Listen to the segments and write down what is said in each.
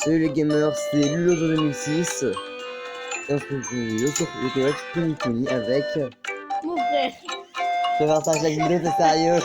Salut les gamers, c'est Lulozo 2006. Et on se retrouve sur le Québec Kuni Kuni avec mon frère. Je vais partager la vidéo, c'est sérieux.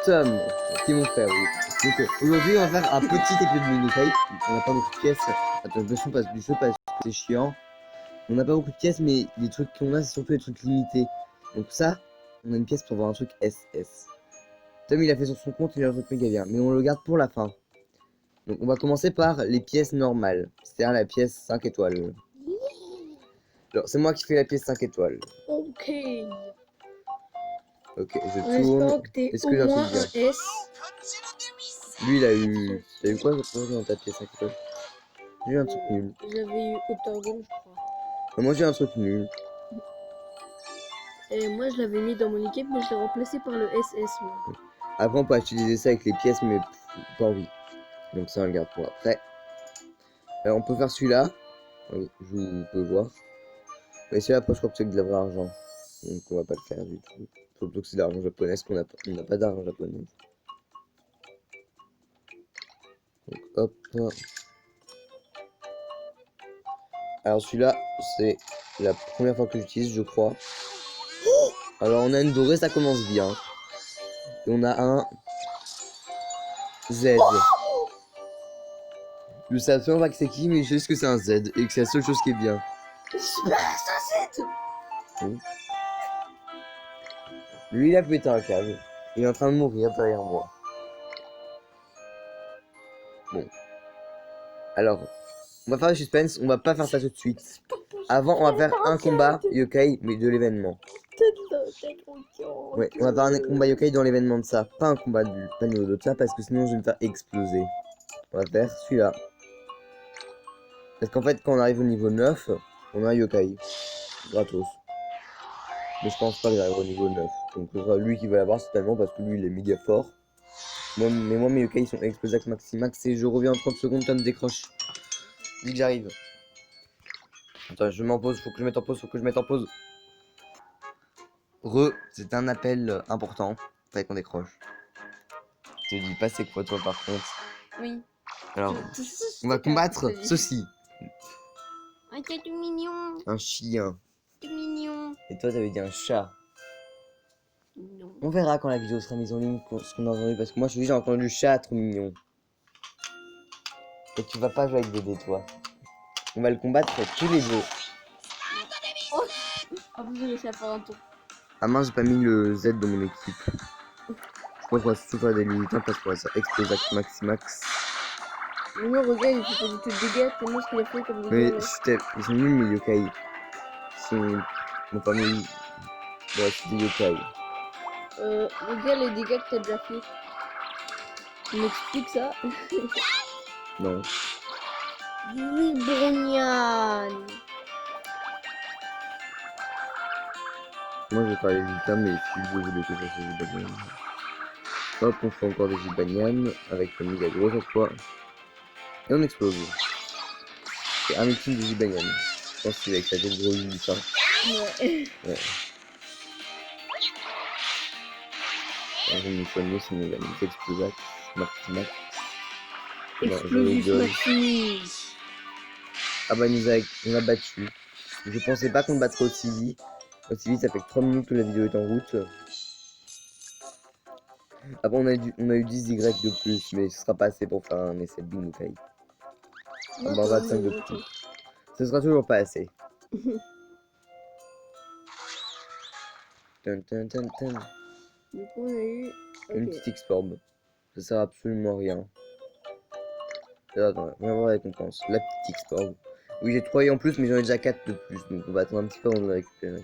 Tom, qui est mon frère, oui. Donc aujourd'hui on va faire un petit épisode de mini-fight. On n'a pas beaucoup de pièces. Attends, je me passe du jeu parce que c'est chiant. On n'a pas beaucoup de pièces, mais les trucs qu'on a, c'est surtout les trucs limités. Donc ça, on a une pièce pour avoir un truc SS. Tom il a fait sur son compte, il a un truc méga bien. Mais on le garde pour la fin. Donc on va commencer par les pièces normales. C'est-à-dire la pièce 5 étoiles. Alors c'est moi qui fais la pièce 5 étoiles. Ok. Ok, je En tourne. espérant que t'aies Est-ce au que j'ai un moins truc bien? un S. Lui il a eu... T'as eu quoi dans ta pièce 5 étoiles? J'ai eu un truc nul. J'avais eu Octagon, je crois. Moi j'ai un truc nul. Et moi, je l'avais mis dans mon équipe, mais je l'ai remplacé par le SS, moi. Après on peut utiliser ça avec les pièces, mais pas envie. Donc ça on le garde pour après. Alors on peut faire celui-là. Oui, je peux voir. Mais celui-là après je crois que c'est de vrai argent. Donc on va pas le faire du tout. Surtout que c'est de l'argent japonais, parce qu'on n'a pas d'argent japonais. Donc hop. Alors celui-là, c'est la première fois que j'utilise, je crois. Alors on a une dorée, ça commence bien. Et on a un Z. Je sais absolument pas que c'est qui, mais je sais que c'est un Z et que c'est la seule chose qui est bien. Super, ça c'est. Lui, il a pété un câble. Il est en train de mourir derrière moi. Bon. Alors, on va faire le suspense, on va pas faire ça tout de suite. Avant, on va faire un combat yokai, mais de l'événement. Ouais, on va faire un combat yokai dans l'événement de ça, pas un combat du panneau de ça, parce que sinon je vais me faire exploser. On va faire celui-là. Parce qu'en fait, quand on arrive au niveau 9, on a un yokai. Gratos. Mais je pense pas qu'il arrive au niveau 9. Donc ce sera lui qui va l'avoir certainement parce que lui il est méga fort. Moi, mes yokai ils sont explosés maximax et je reviens en 30 secondes, Tom décroche. Dis que j'arrive. Attends, je m'en pause, faut que je mette en pause, c'est un appel important. Fallait qu'on décroche. Je te dis pas c'est quoi toi par contre. Oui. Alors, on va combattre ceci. Ah, t'es tout mignon. Un chien. Tout mignon. Et toi t'avais dit un chat. Non. On verra quand la vidéo sera mise en ligne ce qu'on a entendu parce que moi je te dis j'ai entendu chat trop mignon. Et tu vas pas jouer avec Dédé toi. On va le combattre tous les deux. Oh. Ah, vous allez faire un tour. Ah mince j'ai pas mis le Z dans mon équipe. Je pense qu'on va surtout faire des militants parce qu'on va ça explose maximax. Mais non, regarde, il fait pas du tout de dégâts, tellement ce qu'il a fait comme Mais dégâts. ils sont nuls mes yokai. Ils sont... Mon famille... Ouais c'est des yokai. Regarde les dégâts que t'as déjà fait. Tu m'expliques ça? Non. Vibronian. Moi je vais faire les militants mais si vous voulez que je fasse les Gibanian. Hop on fait encore des Gibanian avec le méga gros cette fois. Et on explose. C'est un meeting de Gibanian. Je pense qu'il va éclater le gros lutin. Ouais. Alors, je vais me soigner sinon il va nous exploser. Maximax. Non, je rigole. Ah bah il nous a battu. Je pensais pas qu'on le battrait aussi vite. Aussi vite, ça fait que 3 minutes que la vidéo est en route. Après on a eu 10 Y de plus, mais ce sera pas assez pour faire un essai de bingo fight. Ah bah 25 de plus. Ce sera toujours pas assez. Dun, dun, dun, dun. Du coup, on a eu... Une petite X-Orb. Ça sert absolument à rien. Attends, on va voir la récompense. La petite X-Orb. Oui, j'ai 3 en plus, mais j'en ai déjà 4 de plus. Donc on va attendre un petit peu avant de le récupérer.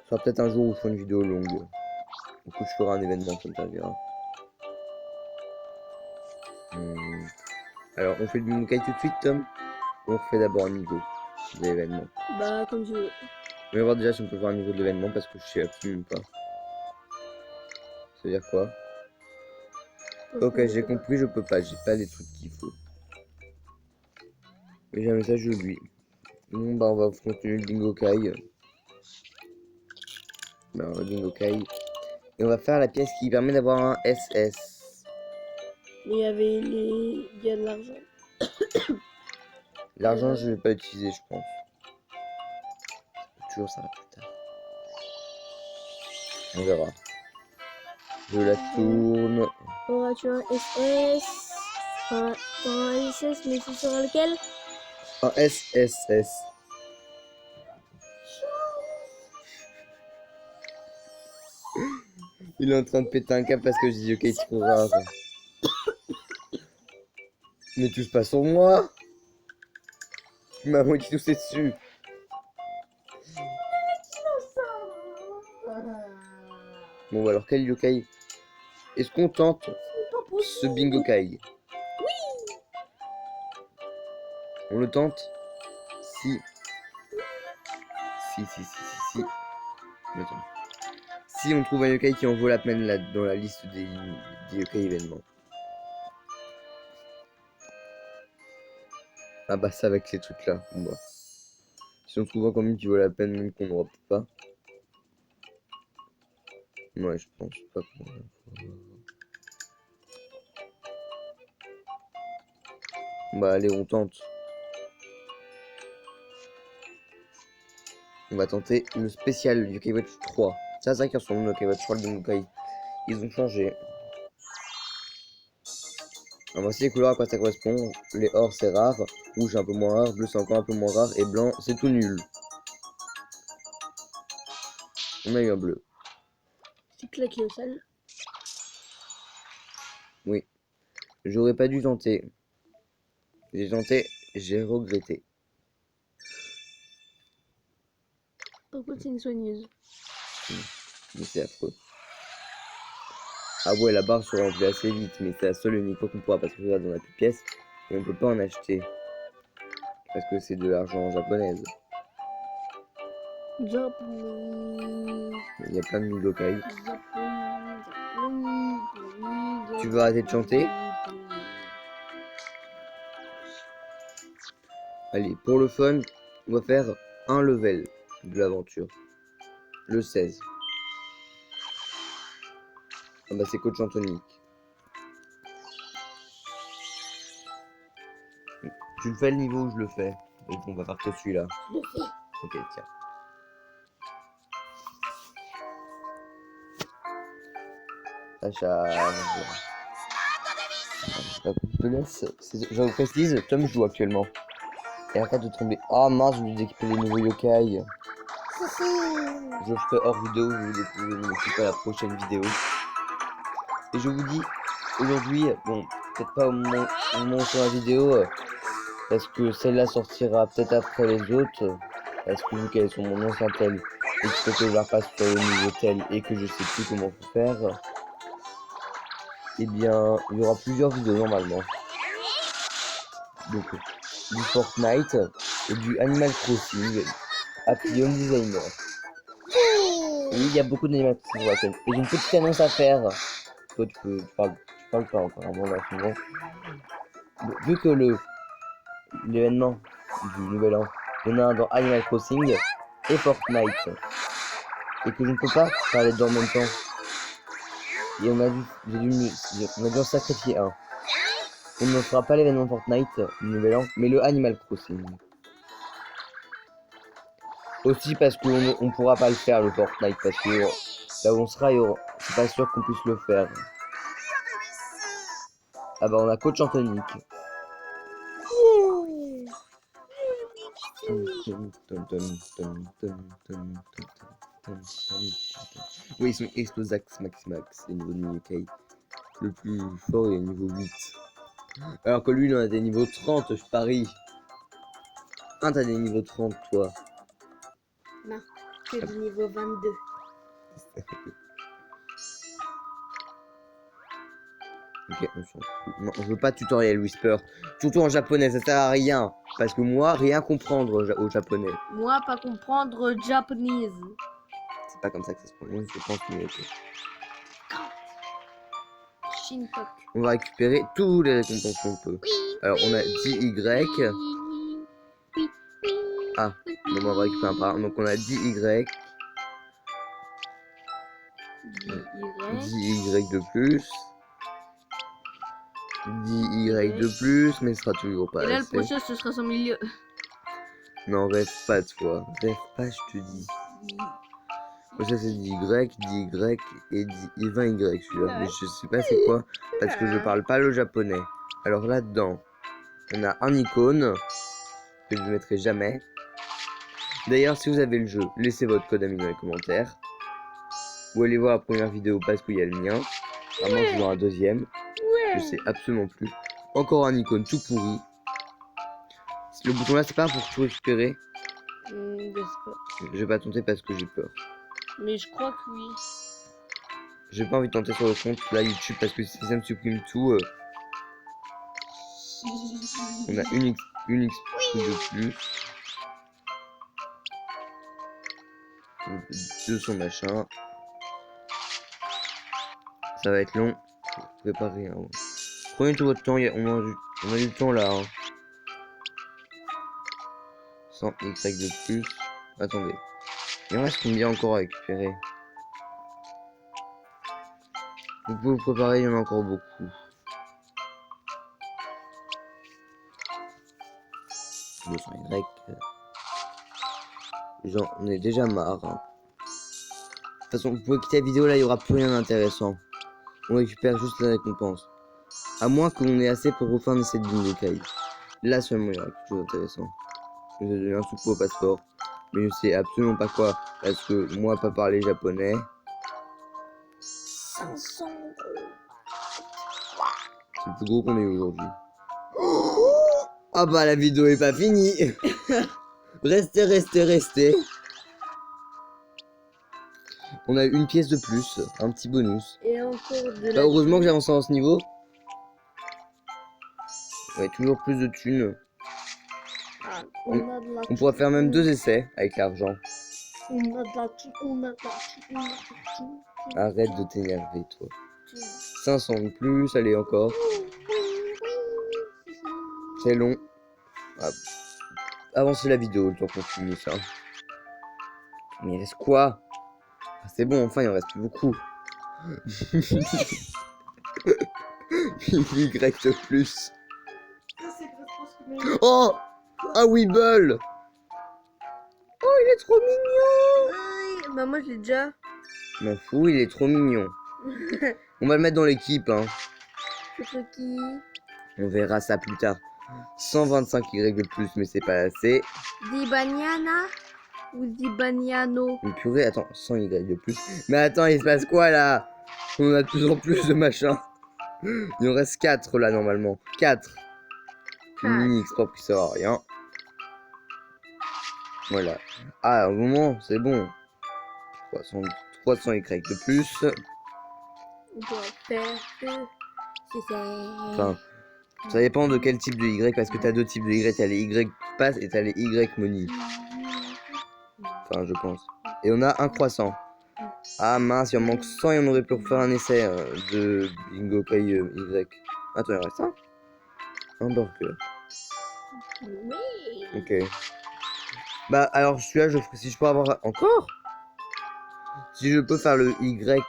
Ce sera peut-être un jour où je ferai une vidéo longue. Du coup, je ferai un événement comme ça, verra. Alors, on fait le Minokai tout de suite, Tom? Ou on refait d'abord un niveau de l'événement? Bah, comme tu veux. On va voir déjà si on peut faire un niveau de l'événement parce que je sais absolument pas. Ça veut dire quoi? Ok, j'ai compris, je peux pas. J'ai pas les trucs qu'il faut. Mais j'ai un message de lui. Bon, bah, on va continuer le Bingo Kai. Bah, le Bingo Kai. Et on va faire la pièce qui permet d'avoir un SS. Mais il y avait les... Il y a de l'argent. L'argent, je vais pas utiliser, je pense. Toujours ça plus tard. On verra. Je la tourne. Auras-tu un SS? T'auras un SS, mais ce sera lequel? Un SSS. Il est en train de péter un câble parce que je dis ok, c'est trop rare. Ne touche pas sur moi. Tu m'as moitié touché dessus. Bon, alors quel yokai? Est-ce qu'on tente ce bingo kai? Oui. On le tente? Si. Si. Attends. Si on trouve un yokai qui en vaut la peine là, dans la liste des yokai événements. Ah bah ça avec ces trucs là. Bon, bah. Si on trouve un combien qui vaut la peine, même qu'on n'aura pas. Ouais, je pense pas qu'on Bah allez, on tente. On va tenter le spécial Yokai Watch 3. Ça, c'est vrai qu'ils ressemblent au Yokai Watch 3 de Yokai. Ils ont changé. Alors voici les couleurs à quoi ça correspond. Les or c'est rare, rouge un peu moins rare, bleu c'est encore un peu moins rare, et blanc c'est tout nul. On a eu un bleu. C'est claqué au sol. Oui. J'aurais pas dû tenter. J'ai tenté, j'ai regretté. Par contre, c'est une soigneuse. Mais c'est affreux. Ah ouais, la barre se remplit assez vite, mais c'est la seule et unique fois qu'on pourra, parce que regarde, on a plus de pièces, et on peut pas en acheter. Parce que c'est de l'argent japonaise. Japonais. Il y a plein de Migokai. Japonais. Tu veux arrêter de chanter? Allez, pour le fun, on va faire un level de l'aventure. Le 16. Ah bah c'est coach Anthony. Tu le fais le niveau où je le fais. Et on va partir celui-là. Je le fais. Ok, tiens. Sacha. Je te laisse. Je vous précise, Tom joue actuellement. Et arrête de trembler. Ah mince, je lui ai d'équiper les nouveaux yokai. Je ferai hors vidéo, je vous m'occuper à la prochaine vidéo. Et je vous dis, aujourd'hui, bon, peut-être pas au moment sur la vidéo, parce que celle-là sortira peut-être après les autres, parce que vu qu'elles sont mon ancien tel, et qu'il faut que je la repasse sur le nouveau tel, et que je sais plus comment faire, eh bien, il y aura plusieurs vidéos normalement. Donc, du Fortnite, et du Animal Crossing, Happy Home Designer. Oui, il y a beaucoup d'Animal Crossing sur la chaîne. Et j'ai une petite annonce à faire. Toi, tu parles pas encore, bon, là, souvent. Vu que l'événement du nouvel an, il y en a un dans Animal Crossing et Fortnite. Et que je ne peux pas parler deux en même temps. Et on a dû en sacrifier un. On ne fera pas l'événement Fortnite du nouvel an, mais le Animal Crossing. Aussi parce qu'on on pourra pas le faire le Fortnite, parce que là où on sera, c'est pas sûr qu'on puisse le faire. Ah bah on a coach Anthony. Oui, ils sont Explosax Maximax, les niveaux de Minikai. Le plus fort est niveau 8. Alors que lui, il en a des niveaux 30, je parie. Ah, t'as des niveaux 30, toi. Non, que du niveau 22. Ok, on s'en fout. Non, je veux pas de tutoriel Whisper. Surtout en japonais, ça sert à rien. Parce que moi, rien comprendre au japonais. Moi, pas comprendre japonese. C'est pas comme ça que ça se prononce, je pense, mais ok. Shintok. On va récupérer tous les récompenses qu'on peut. Alors, on a 10Y. Ah, bon, on va récupérer un par un. Donc, on a 10Y. 10Y de plus. 10 Y de plus, mais ce sera toujours pas Et là, le assez. prochain, ce sera 100 millions. Non, rêve pas toi. Rêve pas, je te dis. Moi, ça c'est 10 Y et 20 Y celui-là. Mais je sais pas c'est quoi, parce que je parle pas le japonais. Alors là-dedans, on a un icône, que je ne mettrai jamais. D'ailleurs, si vous avez le jeu, laissez votre code ami dans les commentaires. Ou allez voir la première vidéo parce qu'il y a le mien. À moins que je vois un deuxième. Je sais absolument plus. Encore un icône tout pourri. Le bouton là, c'est pas pour tout récupérer. Je sais pas. Je vais pas tenter parce que j'ai peur. Mais je crois que oui. J'ai pas envie de tenter sur le compte là YouTube parce que si ça me supprime tout, on a une XP de plus. 200 machin. Ça va être long. Préparez. Hein. Prenez tout votre temps, on a du temps là. Hein. 100 Y de plus. Attendez. Il en reste combien encore à récupérer? Vous pouvez vous préparer, il y en a encore beaucoup. 200 Y. J'en ai déjà marre. Hein. De toute façon, vous pouvez quitter la vidéo là, il n'y aura plus rien d'intéressant. On récupère juste la récompense. À moins qu'on ait assez pour refaire cette bingo Kai. Là seulement il y aura quelque chose d'intéressant. Je vais donner un soupe au passeport. Mais je sais absolument pas quoi. Parce que moi pas parler japonais. 500 euros. C'est le plus gros qu'on ait aujourd'hui. Ah bah la vidéo est pas finie. Restez. On a une pièce de plus, un petit bonus. Et encore de Bah, heureusement que j'ai avancé en ce niveau. Ouais, toujours plus de thunes. Ah, on a de la On pourra faire même 2 essais avec l'argent. On a de la thune, on a de la thune, on a de la thune. Arrête de t'énerver toi. 500 de plus, allez encore. C'est long. Ah, avancez la vidéo le temps qu'on finisse ça. Mais il reste quoi? Ah, c'est bon, enfin il en reste plus beaucoup. Y de plus. Oh! Un Weeble! Oh, il est trop mignon! Bah moi je l'ai déjà. M'en fous, il est trop mignon. On va le mettre dans l'équipe, hein. C'est qui? On verra ça plus tard. 125 Y de plus, mais c'est pas assez. Di Baniana ou Di Baniano? Une purée, attends, 100 Y de plus. Mais attends, il se passe quoi là? On a de plus en plus de machins. Il en reste 4 là normalement. 4. Une mini export qui sert à rien. Voilà. Ah, au moment, c'est bon. 300 Y de plus. On doit faire que c'est ça. Enfin, ça dépend de quel type de Y, parce que t'as deux types de Y. T'as les Y pass et t'as les Y money. Enfin, je pense. Et on a un croissant. Ah mince, il en manque 100 et on aurait pu refaire un essai de Bingo Kai Y. Attends, il en reste un? Un burger. Oui. Ok. Bah alors celui-là, si je peux avoir encore. Si je peux faire le Y,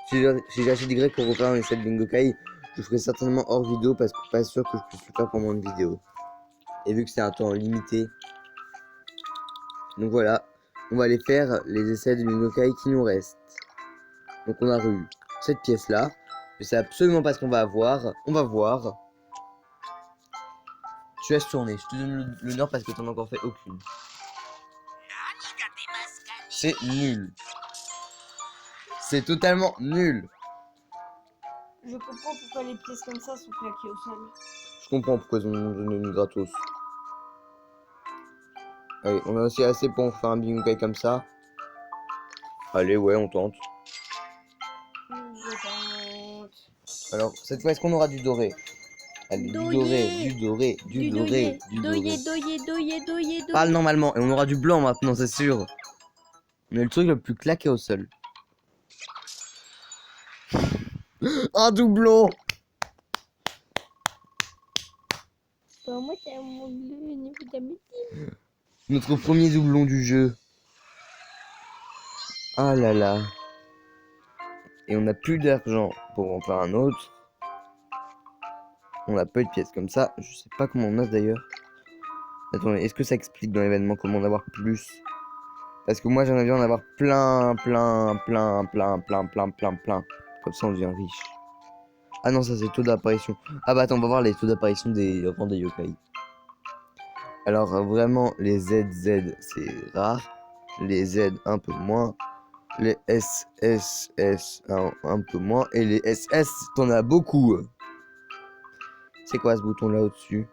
si j'achète Y pour refaire un essai de Bingo Kai, je ferai certainement hors vidéo parce que pas sûr que je puisse le faire pendant une vidéo. Et vu que c'est un temps limité. Donc voilà, on va aller faire les essais de Bingo Kai qui nous restent. Donc on a eu cette pièce là. Je sais absolument pas ce qu'on va avoir. On va voir. Tu laisses tourner, je te donne l'honneur parce que t'en as encore fait aucune. C'est nul. C'est totalement nul. Je comprends pourquoi les pièces comme ça sont claquées au sol. Je comprends pourquoi ils ont donné une gratos. Allez, on a aussi assez pour faire un bingo Kai comme ça. Allez, ouais, on tente. Alors, cette fois, est-ce qu'on aura du doré? Allez, du doré. Parle normalement, et on aura du blanc maintenant, c'est sûr. On a le truc le plus claqué au sol. Un doublon! Moi, c'est mon bleu niveau d'amitié. Notre premier doublon du jeu. Ah là là. Et on n'a plus d'argent pour en faire un autre. On a pas eu de pièces comme ça. Je sais pas comment on a d'ailleurs. Attendez, est-ce que ça explique dans l'événement comment en avoir plus? Parce que moi j'aimerais bien en avoir plein. Comme ça on devient riche. Ah non, ça c'est taux d'apparition. Ah bah attends, on va voir les taux d'apparition des rangs des yokai. Alors vraiment, les ZZ c'est rare. Les Z un peu moins. Les SSS un peu moins. Et les SS, t'en as beaucoup. C'est quoi ce bouton là au-dessus?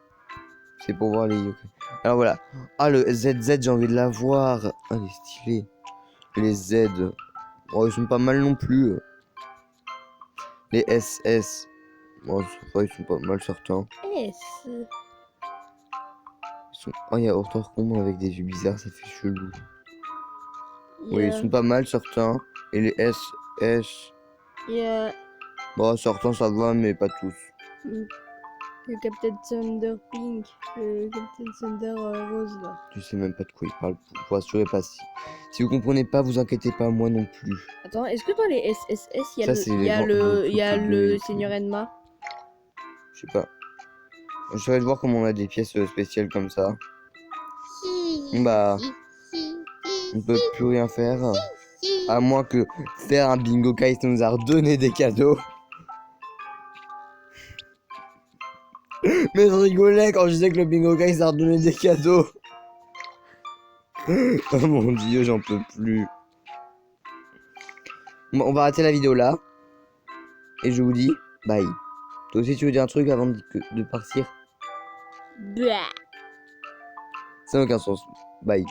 C'est pour voir les yokai. Alors voilà. Ah, le ZZ, j'ai envie de l'avoir. Ah, il est stylé. Les Z. Oh, ils sont pas mal non plus. Les SS. Oh, ils sont pas mal certains. S. Oh, il y a Hortor Combo avec des yeux bizarres, ça fait chelou. Il Oui, y ils a- sont pas mal certains. Et les SS. il y a Bon, certains ça va, mais pas tous. le Captain Thunder Pink, le Captain Thunder Rose là. Je sais même pas de quoi ils parlent. Vous rassurez pas. Si vous comprenez pas, vous inquiétez pas, moi non plus. Attends, est-ce que dans les SSS, Ça, c'est il y les a grands- le, les il y a trucs le bleus. Seigneur Enma? Je sais pas. Je vais voir comment on a des pièces spéciales comme ça. Bah, on peut plus rien faire. À moins que faire un bingo Kai nous a redonné des cadeaux. Mais je rigolais quand je disais que le bingo Kai a redonné des cadeaux. Oh mon dieu, j'en peux plus. Bon, on va arrêter la vidéo là. Et je vous dis bye. Toi aussi tu veux dire un truc avant de partir? Bah. Ça n'a aucun sens. Bye.